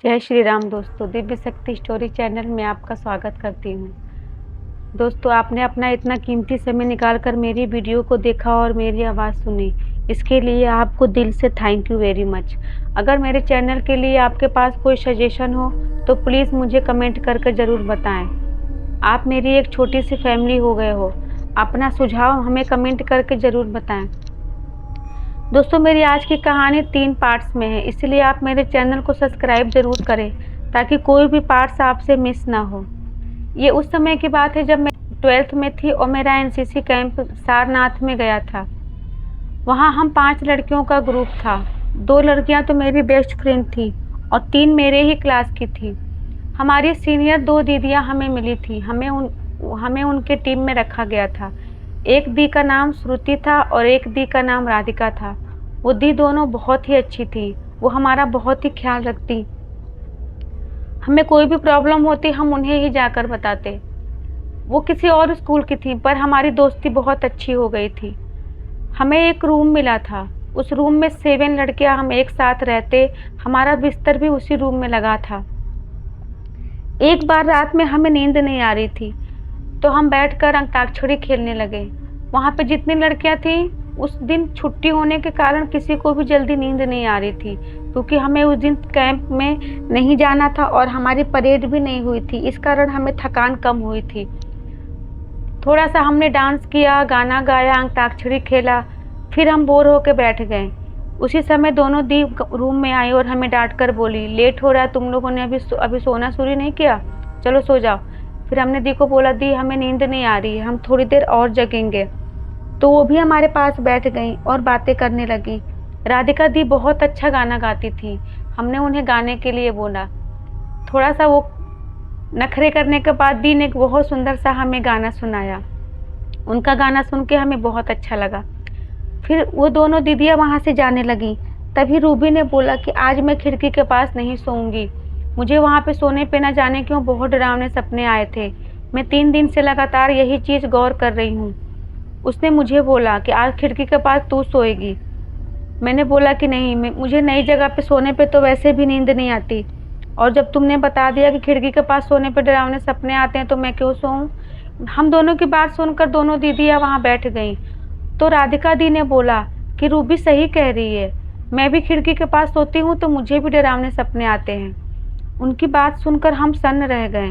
जय श्री राम दोस्तों, दिव्य शक्ति स्टोरी चैनल में आपका स्वागत करती हूँ। दोस्तों, आपने अपना इतना कीमती समय निकाल कर मेरी वीडियो को देखा और मेरी आवाज़ सुनी, इसके लिए आपको दिल से थैंक यू वेरी मच। अगर मेरे चैनल के लिए आपके पास कोई सजेशन हो तो प्लीज़ मुझे कमेंट करके ज़रूर बताएं। आप मेरी एक छोटी सी फैमिली हो गए हो। अपना सुझाव हमें कमेंट करके ज़रूर बताएं। दोस्तों, मेरी आज की कहानी 3 पार्ट्स में है, इसलिए आप मेरे चैनल को सब्सक्राइब ज़रूर करें ताकि कोई भी पार्ट्स आपसे मिस ना हो। ये उस समय की बात है जब मैं 12th में थी और मेरा एनसीसी कैंप सारनाथ में गया था। वहाँ हम 5 लड़कियों का ग्रुप था। 2 लड़कियाँ तो मेरी बेस्ट फ्रेंड थी और 3 मेरे ही क्लास की थी। हमारी सीनियर 2 दीदियाँ हमें मिली थी। हमें उनके टीम में रखा गया था। एक दी का नाम श्रुति था और एक दी का नाम राधिका था। वो दी दोनों बहुत ही अच्छी थी। वो हमारा बहुत ही ख्याल रखती। हमें कोई भी प्रॉब्लम होती हम उन्हें ही जाकर बताते। वो किसी और स्कूल की थी पर हमारी दोस्ती बहुत अच्छी हो गई थी। हमें एक रूम मिला था। उस रूम में 7 लड़कियां हम एक साथ रहते। हमारा बिस्तर भी उसी रूम में लगा था। एक बार रात में हमें नींद नहीं आ रही थी तो हम बैठकर अंताक्षरी खेलने लगे। वहाँ पे जितनी लड़कियां थीं, उस दिन छुट्टी होने के कारण किसी को भी जल्दी नींद नहीं आ रही थी, क्योंकि हमें उस दिन कैंप में नहीं जाना था और हमारी परेड भी नहीं हुई थी। इस कारण हमें थकान कम हुई थी। थोड़ा सा हमने डांस किया, गाना गाया, अंताक्षरी खेला, फिर हम बोर होकर बैठ गए। उसी समय दोनों दी रूम में आई और हमें डांट कर बोली, लेट हो रहा है, तुम लोगों ने अभी सोना शुरू नहीं किया, चलो सो जाओ। फिर हमने दी को बोला, दी हमें नींद नहीं आ रही है, हम थोड़ी देर और जगेंगे। तो वो भी हमारे पास बैठ गई और बातें करने लगी। राधिका दी बहुत अच्छा गाना गाती थी। हमने उन्हें गाने के लिए बोला। थोड़ा सा वो नखरे करने के बाद दी ने एक बहुत सुंदर सा हमें गाना सुनाया। उनका गाना सुन के हमें बहुत अच्छा लगा। फिर वो दोनों दीदियाँ वहाँ से जाने लगी। तभी रूबी ने बोला कि आज मैं खिड़की के पास नहीं सोऊंगी। मुझे वहाँ पे सोने पे ना जाने क्यों बहुत डरावने सपने आए थे। मैं 3 दिन से लगातार यही चीज़ गौर कर रही हूँ। उसने मुझे बोला कि आज खिड़की के पास तू सोएगी। मैंने बोला कि नहीं, मुझे नई जगह पे सोने पे तो वैसे भी नींद नहीं आती, और जब तुमने बता दिया कि खिड़की के पास सोने पे डरावने सपने आते हैं तो मैं क्यों सोऊं। हम दोनों की बात सुनकर दोनों दीदियाँ वहाँ बैठ गईं। तो राधिका दी ने बोला कि रूबी सही कह रही है, मैं भी खिड़की के पास सोती हूँ तो मुझे भी डरावने सपने आते हैं। उनकी बात सुनकर हम सन्न रह गए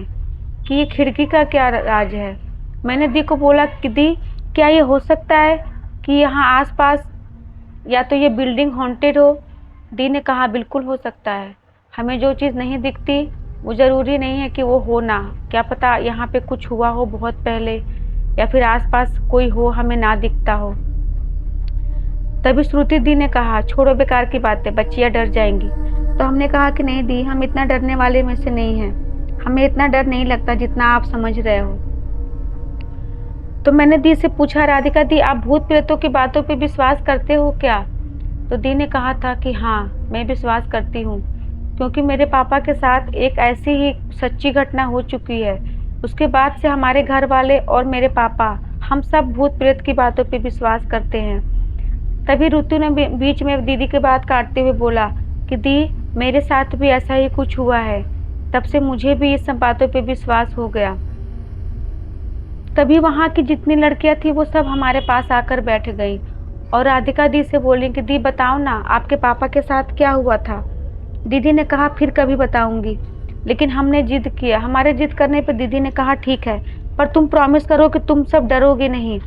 कि ये खिड़की का क्या राज है। मैंने दी को बोला कि दी, क्या ये हो सकता है कि यहाँ आसपास या तो ये बिल्डिंग हॉन्टेड हो। दी ने कहा, बिल्कुल हो सकता है। हमें जो चीज़ नहीं दिखती वो ज़रूरी नहीं है कि वो हो ना। क्या पता यहाँ पे कुछ हुआ हो बहुत पहले, या फिर आसपास कोई हो हमें ना दिखता हो। तभी श्रुति दी ने कहा, छोड़ो बेकार की बातें, बच्चियाँ डर जाएंगी। तो हमने कहा कि नहीं दी, हम इतना डरने वाले में से नहीं हैं। हमें इतना डर नहीं लगता जितना आप समझ रहे हो। तो मैंने दी से पूछा, राधिका दी, आप भूत प्रेतों की बातों पे विश्वास करते हो क्या? तो दी ने कहा था कि हाँ, मैं विश्वास करती हूँ, क्योंकि मेरे पापा के साथ एक ऐसी ही सच्ची घटना हो चुकी है। उसके बाद से हमारे घर वाले और मेरे पापा, हम सब भूत प्रेत की बातों पे विश्वास करते हैं। तभी ऋतु ने बीच में दीदी की बात काटते हुए बोला कि दी, मेरे साथ भी ऐसा ही कुछ हुआ है। तब से मुझे भी इस सब बातों पे विश्वास हो गया। तभी वहाँ की जितनी लड़कियाँ थी वो सब हमारे पास आकर बैठ गई और राधिका दी से बोली कि दी बताओ ना, आपके पापा के साथ क्या हुआ था। दीदी ने कहा, फिर कभी बताऊंगी। लेकिन हमने जिद किया। हमारे जिद करने पर दीदी ने कहा, ठीक है, पर तुम प्रॉमिस करो कि तुम सब डरोगे नहीं,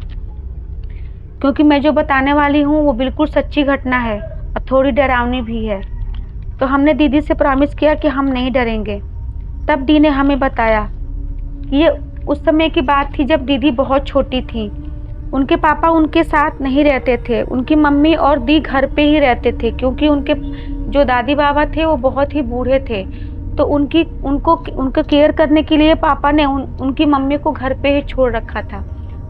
क्योंकि मैं जो बताने वाली हूँ वो बिल्कुल सच्ची घटना है और थोड़ी डरावनी भी है। तो हमने दीदी से प्रॉमिस किया कि हम नहीं डरेंगे। तब दी ने हमें बताया कि ये उस समय की बात थी जब दीदी बहुत छोटी थी। उनके पापा उनके साथ नहीं रहते थे। उनकी मम्मी और दी घर पे ही रहते थे, क्योंकि उनके जो दादी बाबा थे वो बहुत ही बूढ़े थे। तो उनको केयर करने के लिए पापा ने उनकी मम्मी को घर पे ही छोड़ रखा था।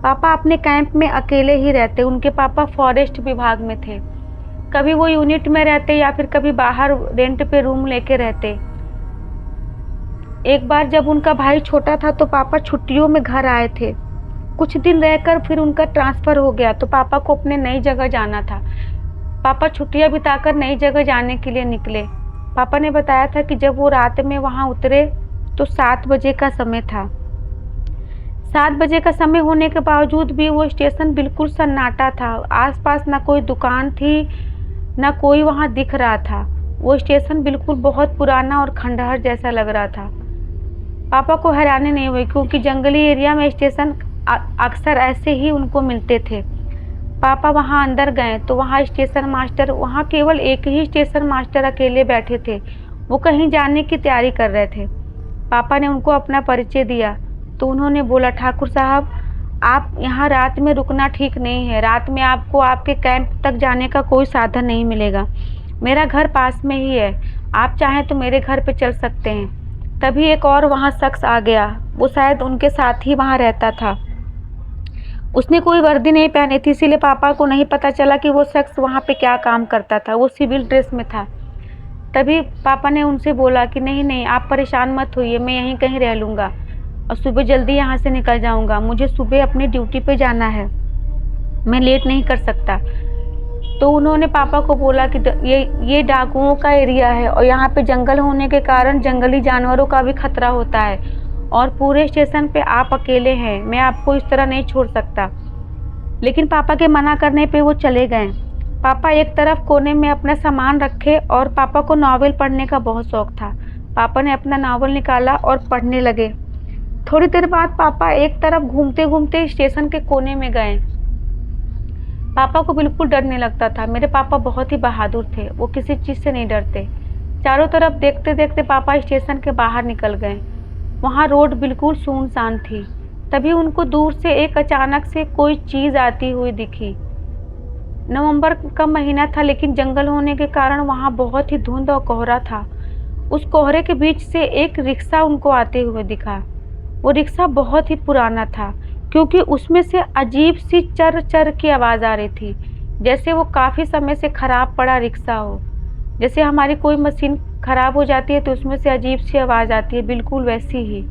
पापा अपने कैंप में अकेले ही रहते। उनके पापा फॉरेस्ट विभाग में थे। कभी वो यूनिट में रहते या फिर कभी बाहर रेंट पे रूम लेके रहते। एक बार जब उनका भाई छोटा था तो पापा छुट्टियों में घर आए थे। कुछ दिन रहकर फिर उनका ट्रांसफर हो गया तो पापा को अपने नई जगह जाना था। पापा छुट्टियां बिताकर नई जगह जाने के लिए निकले। पापा ने बताया था कि जब वो रात में वहाँ उतरे तो 7 बजे का समय था। 7 बजे का समय होने के बावजूद भी वो स्टेशन बिल्कुल सन्नाटा था। आसपास ना कोई दुकान थी, ना कोई वहाँ दिख रहा था। वो स्टेशन बिल्कुल बहुत पुराना और खंडहर जैसा लग रहा था। पापा को हैरानी नहीं हुई क्योंकि जंगली एरिया में स्टेशन अक्सर ऐसे ही उनको मिलते थे। पापा वहाँ अंदर गए तो वहाँ स्टेशन मास्टर, वहाँ केवल एक ही स्टेशन मास्टर अकेले बैठे थे। वो कहीं जाने की तैयारी कर रहे थे। पापा ने उनको अपना परिचय दिया तो उन्होंने बोला, ठाकुर साहब, आप यहाँ रात में रुकना ठीक नहीं है। रात में आपको आपके कैंप तक जाने का कोई साधन नहीं मिलेगा। मेरा घर पास में ही है, आप चाहें तो मेरे घर पे चल सकते हैं। तभी एक और वहाँ शख्स आ गया। वो शायद उनके साथ ही वहाँ रहता था। उसने कोई वर्दी नहीं पहनी थी, इसीलिए पापा को नहीं पता चला कि वो शख्स वहाँ पे क्या काम करता था। वो सिविल ड्रेस में था। तभी पापा ने उनसे बोला कि नहीं नहीं, आप परेशान मत होइए, मैं यहीं कहीं रह लूँगा और सुबह जल्दी यहाँ से निकल जाऊँगा। मुझे सुबह अपनी ड्यूटी पे जाना है, मैं लेट नहीं कर सकता। तो उन्होंने पापा को बोला कि ये डाकुओं का एरिया है और यहाँ पे जंगल होने के कारण जंगली जानवरों का भी खतरा होता है और पूरे स्टेशन पे आप अकेले हैं, मैं आपको इस तरह नहीं छोड़ सकता। लेकिन पापा के मना करने पे वो चले गए। पापा एक तरफ कोने में अपना सामान रखे और पापा को नावल पढ़ने का बहुत शौक था। पापा ने अपना नावल निकाला और पढ़ने लगे। थोड़ी देर बाद पापा एक तरफ घूमते घूमते स्टेशन के कोने में गए। पापा को बिल्कुल डर नहीं लगता था। मेरे पापा बहुत ही बहादुर थे, वो किसी चीज़ से नहीं डरते। चारों तरफ देखते देखते पापा स्टेशन के बाहर निकल गए। वहाँ रोड बिल्कुल सुनसान थी। तभी उनको दूर से एक अचानक से कोई चीज़ आती हुई दिखी। नवंबर का महीना था, लेकिन जंगल होने के कारण वहाँ बहुत ही धुंध और कोहरा था। उस कोहरे के बीच से एक रिक्शा उनको आते हुए दिखा। वो रिक्शा बहुत ही पुराना था क्योंकि उसमें से अजीब सी चर चर की आवाज़ आ रही थी, जैसे वो काफ़ी समय से खराब पड़ा रिक्शा हो। जैसे हमारी कोई मशीन खराब हो जाती है तो उसमें से अजीब सी आवाज़ आती है, बिल्कुल वैसी ही।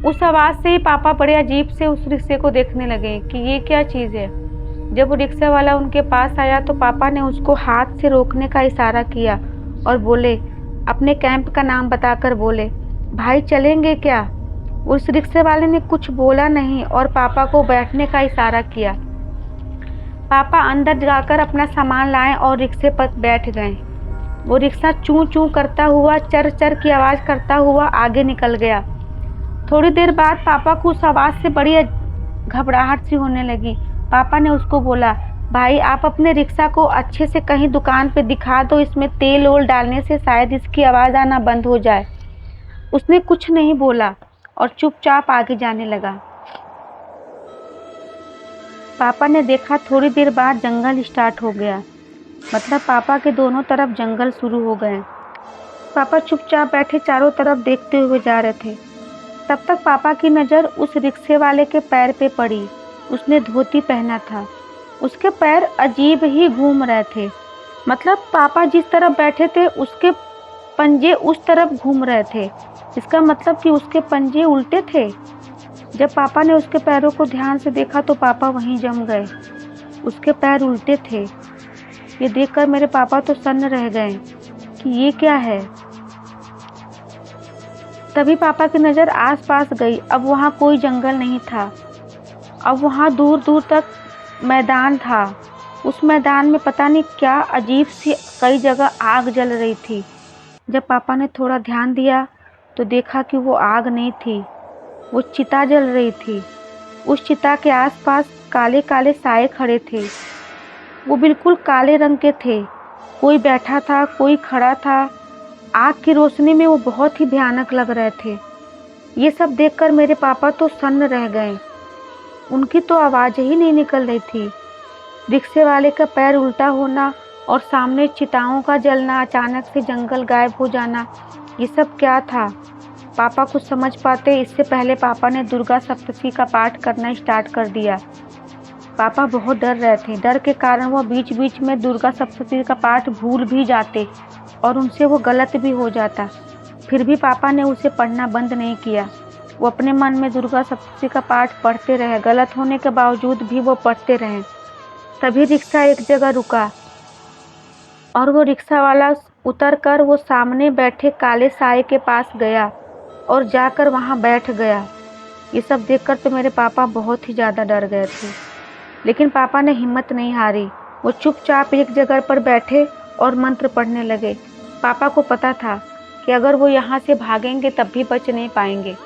उस आवाज़ से ही पापा बड़े अजीब से उस रिक्शे को देखने लगे कि ये क्या चीज़ है। जब वो रिक्शा वाला उनके पास आया तो पापा ने उसको हाथ से रोकने का इशारा किया और बोले, अपने कैंप का नाम बताकर बोले, भाई चलेंगे क्या। उस रिक्शे वाले ने कुछ बोला नहीं और पापा को बैठने का इशारा किया। पापा अंदर जाकर अपना सामान लाए और रिक्शे पर बैठ गए। वो रिक्शा चूं चूं करता हुआ, चर चर की आवाज़ करता हुआ आगे निकल गया। थोड़ी देर बाद पापा को उस आवाज़ से बड़ी घबराहट सी होने लगी। पापा ने उसको बोला, भाई आप अपने रिक्शा को अच्छे से कहीं दुकान पे दिखा दो, इसमें तेल ओल डालने से शायद इसकी आवाज़ आना बंद हो जाए। उसने कुछ नहीं बोला और चुपचाप आगे जाने लगा। पापा ने देखा थोड़ी देर बाद जंगल स्टार्ट हो गया, मतलब पापा के दोनों तरफ जंगल शुरू हो गए। पापा चुपचाप बैठे चारों तरफ देखते हुए जा रहे थे। तब तक पापा की नज़र उस रिक्शे वाले के पैर पे पड़ी। उसने धोती पहना था, उसके पैर अजीब ही घूम रहे थे, मतलब पापा जिस तरफ बैठे थे उसके पंजे उस तरफ घूम रहे थे। इसका मतलब कि उसके पंजे उल्टे थे। जब पापा ने उसके पैरों को ध्यान से देखा तो पापा वहीं जम गए। उसके पैर उल्टे थे। ये देखकर मेरे पापा तो सन्न रह गए कि ये क्या है। तभी पापा की नज़र आसपास गई। अब वहाँ कोई जंगल नहीं था, अब वहाँ दूर दूर तक मैदान था। उस मैदान में पता नहीं क्या अजीब सी कई जगह आग जल रही थी। जब पापा ने थोड़ा ध्यान दिया तो देखा कि वो आग नहीं थी, वो चिता जल रही थी। उस चिता के आसपास काले काले साए खड़े थे। वो बिल्कुल काले रंग के थे। कोई बैठा था, कोई खड़ा था। आग की रोशनी में वो बहुत ही भयानक लग रहे थे। ये सब देखकर मेरे पापा तो सन्न रह गए। उनकी तो आवाज़ ही नहीं निकल रही थी। रिक्शे वाले का पैर उल्टा होना और सामने चिताओं का जलना, अचानक से जंगल गायब हो जाना, ये सब क्या था। पापा कुछ समझ पाते इससे पहले पापा ने दुर्गा सप्तशती का पाठ करना स्टार्ट कर दिया। पापा बहुत डर रहे थे। डर के कारण वो बीच बीच में दुर्गा सप्तशती का पाठ भूल भी जाते और उनसे वो गलत भी हो जाता। फिर भी पापा ने उसे पढ़ना बंद नहीं किया। वो अपने मन में दुर्गा सप्तशती का पाठ पढ़ते रहे। गलत होने के बावजूद भी वो पढ़ते रहे। तभी रिक्शा एक जगह रुका और वो रिक्शा वाला उतरकर वो सामने बैठे काले साये के पास गया और जाकर वहाँ बैठ गया। ये सब देखकर तो मेरे पापा बहुत ही ज़्यादा डर गए थे, लेकिन पापा ने हिम्मत नहीं हारी। वो चुपचाप एक जगह पर बैठे और मंत्र पढ़ने लगे। पापा को पता था कि अगर वो यहाँ से भागेंगे तब भी बच नहीं पाएंगे,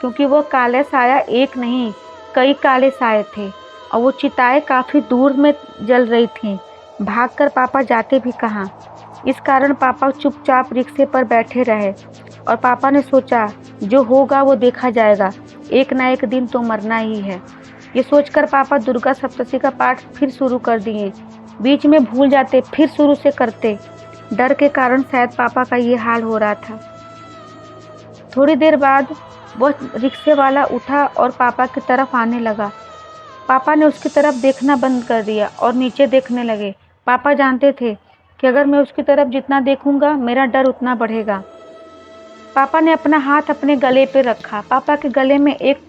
क्योंकि वो काले साया एक नहीं कई काले साए थे और वो चिताएं काफ़ी दूर में जल रही थीं। भागकर पापा जाते भी कहाँ। इस कारण पापा चुपचाप रिक्शे पर बैठे रहे और पापा ने सोचा जो होगा वो देखा जाएगा, एक ना एक दिन तो मरना ही है। ये सोचकर पापा दुर्गा सप्तशती का पाठ फिर शुरू कर दिए। बीच में भूल जाते, फिर शुरू से करते। डर के कारण शायद पापा का ये हाल हो रहा था। थोड़ी देर बाद वह रिक्शे वाला उठा और पापा की तरफ आने लगा। पापा ने उसकी तरफ देखना बंद कर दिया और नीचे देखने लगे। पापा जानते थे कि अगर मैं उसकी तरफ जितना देखूंगा मेरा डर उतना बढ़ेगा। पापा ने अपना हाथ अपने गले पे रखा। पापा के गले में एक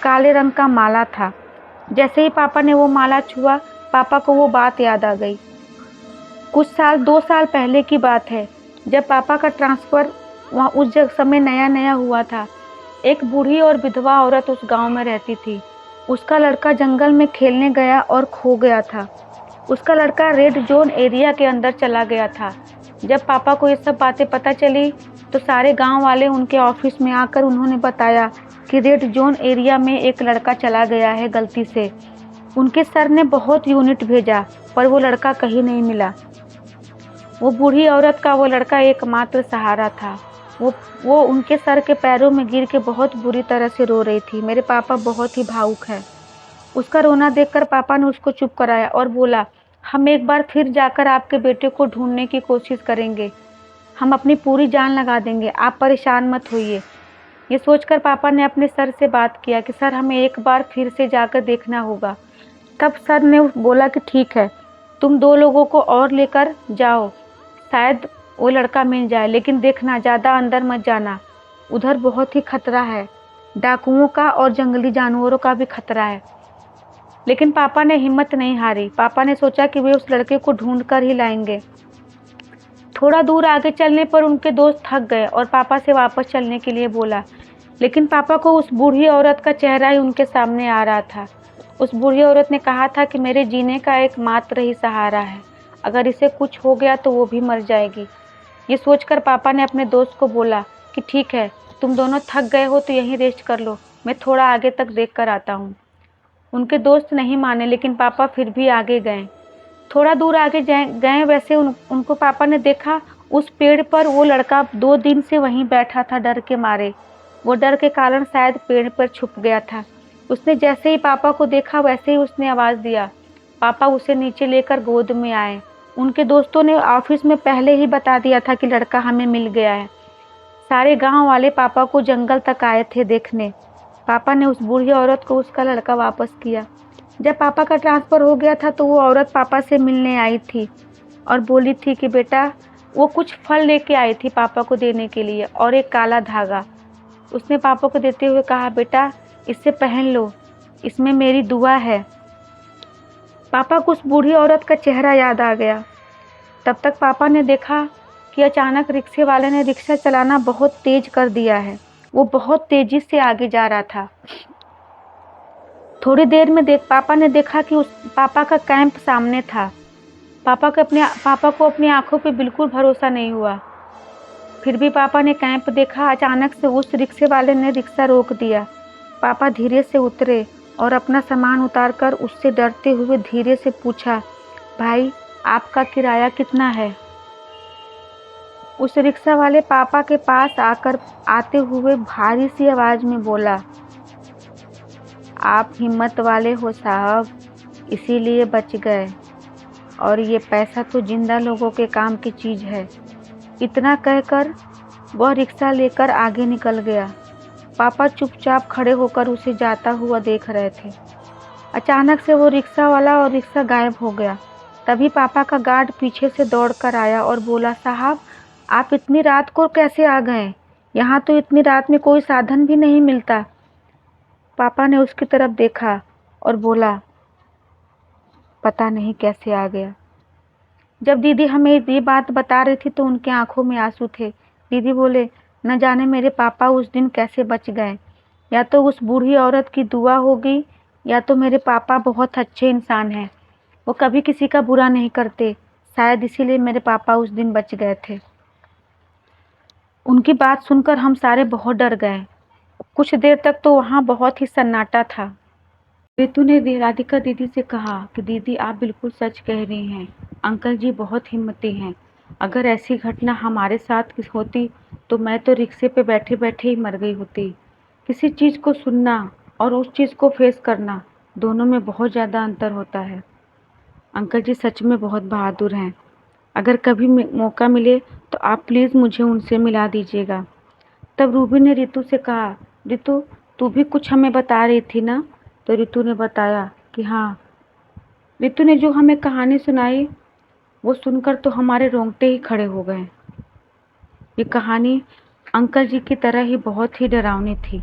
काले रंग का माला था। जैसे ही पापा ने वो माला छुआ, पापा को वो बात याद आ गई। कुछ साल 2 साल पहले की बात है, जब पापा का ट्रांसफ़र वहाँ उस जगह समय नया नया हुआ था। एक बूढ़ी और विधवा औरत उस गांव में रहती थी। उसका लड़का जंगल में खेलने गया और खो गया था। उसका लड़का रेड जोन एरिया के अंदर चला गया था। जब पापा को ये सब बातें पता चली तो सारे गांव वाले उनके ऑफिस में आकर उन्होंने बताया कि रेड जोन एरिया में एक लड़का चला गया है गलती से। उनके सर ने बहुत यूनिट भेजा पर वो लड़का कहीं नहीं मिला। वो बूढ़ी औरत का वो लड़का एकमात्र सहारा था। वो उनके सर के पैरों में गिर के बहुत बुरी तरह से रो रही थी। मेरे पापा बहुत ही भावुक है। उसका रोना देखकर पापा ने उसको चुप कराया और बोला, हम एक बार फिर जाकर आपके बेटे को ढूंढने की कोशिश करेंगे। हम अपनी पूरी जान लगा देंगे, आप परेशान मत होइए। ये सोचकर पापा ने अपने सर से बात किया कि सर हमें एक बार फिर से जाकर देखना होगा। तब सर ने बोला कि ठीक है, तुम 2 लोगों को और लेकर जाओ, शायद वो लड़का मिल जाए, लेकिन देखना ज़्यादा अंदर मत जाना, उधर बहुत ही खतरा है, डाकुओं का और जंगली जानवरों का भी खतरा है। लेकिन पापा ने हिम्मत नहीं हारी। पापा ने सोचा कि वे उस लड़के को ढूंढ कर ही लाएंगे। थोड़ा दूर आगे चलने पर उनके दोस्त थक गए और पापा से वापस चलने के लिए बोला, लेकिन पापा को उस बूढ़ी औरत का चेहरा ही उनके सामने आ रहा था। उस बूढ़ी औरत ने कहा था कि मेरे जीने का एकमात्र ही सहारा है, अगर इसे कुछ हो गया तो वो भी मर जाएगी। ये सोचकर पापा ने अपने दोस्त को बोला कि ठीक है, तुम दोनों थक गए हो तो यहीं रेस्ट कर लो, मैं थोड़ा आगे तक देख कर आता हूँ। उनके दोस्त नहीं माने, लेकिन पापा फिर भी आगे गए। थोड़ा दूर आगे गए वैसे उनको पापा ने देखा उस पेड़ पर वो लड़का 2 दिन से वहीं बैठा था डर के मारे। वो डर के कारण शायद पेड़ पर छुप गया था। उसने जैसे ही पापा को देखा वैसे ही उसने आवाज़ दिया। पापा उसे नीचे लेकर गोद में आए। उनके दोस्तों ने ऑफिस में पहले ही बता दिया था कि लड़का हमें मिल गया है। सारे गांव वाले पापा को जंगल तक आए थे देखने। पापा ने उस बूढ़ी औरत को उसका लड़का वापस किया। जब पापा का ट्रांसफ़र हो गया था तो वो औरत पापा से मिलने आई थी और बोली थी कि बेटा, वो कुछ फल लेके आई थी पापा को देने के लिए और एक काला धागा। उसने पापा को देते हुए कहा, बेटा इसे पहन लो, इसमें मेरी दुआ है। पापा को उस बूढ़ी औरत का चेहरा याद आ गया। तब तक पापा ने देखा कि अचानक रिक्शे वाले ने रिक्शा चलाना बहुत तेज कर दिया है। वो बहुत तेजी से आगे जा रहा था। थोड़ी देर में पापा ने देखा कि उस पापा का कैंप सामने था। पापा को अपनी आंखों पे बिल्कुल भरोसा नहीं हुआ। फिर भी पापा ने कैंप देखा। अचानक से उस रिक्शे वाले ने रिक्शा रोक दिया। पापा धीरे से उतरे और अपना सामान उतारकर उससे डरते हुए धीरे से पूछा, भाई आपका किराया कितना है? उस रिक्शा वाले पापा के पास आते हुए भारी सी आवाज़ में बोला, आप हिम्मत वाले हो साहब, इसीलिए बच गए, और ये पैसा तो जिंदा लोगों के काम की चीज़ है। इतना कहकर वह रिक्शा लेकर आगे निकल गया। पापा चुपचाप खड़े होकर उसे जाता हुआ देख रहे थे। अचानक से वो रिक्शा वाला और रिक्शा गायब हो गया। तभी पापा का गार्ड पीछे से दौड़कर आया और बोला, साहब आप इतनी रात को कैसे आ गए? यहाँ तो इतनी रात में कोई साधन भी नहीं मिलता। पापा ने उसकी तरफ देखा और बोला, पता नहीं कैसे आ गया। जब दीदी हमें ये बात बता रही थी तो उनकी आंखों में आंसू थे। दीदी बोले, न जाने मेरे पापा उस दिन कैसे बच गए। या तो उस बूढ़ी औरत की दुआ होगी, या तो मेरे पापा बहुत अच्छे इंसान हैं, वो कभी किसी का बुरा नहीं करते। शायद इसीलिए मेरे पापा उस दिन बच गए थे। उनकी बात सुनकर हम सारे बहुत डर गए। कुछ देर तक तो वहाँ बहुत ही सन्नाटा था। रितु ने राधिका दीदी से कहा कि दीदी आप बिल्कुल सच कह रही हैं, अंकल जी बहुत हिम्मती हैं। अगर ऐसी घटना हमारे साथ होती तो मैं तो रिक्शे पे बैठे बैठे ही मर गई होती। किसी चीज़ को सुनना और उस चीज़ को फेस करना, दोनों में बहुत ज़्यादा अंतर होता है। अंकल जी सच में बहुत बहादुर हैं। अगर कभी मौका मिले तो आप प्लीज़ मुझे उनसे मिला दीजिएगा। तब रूबी ने रितु से कहा, रितु तू भी कुछ हमें बता रही थी ना? तो रितु ने बताया कि हाँ। रितु ने जो हमें कहानी सुनाई वो सुनकर तो हमारे रोंगटे ही खड़े हो गए। ये कहानी अंकल जी की तरह ही बहुत ही डरावनी थी।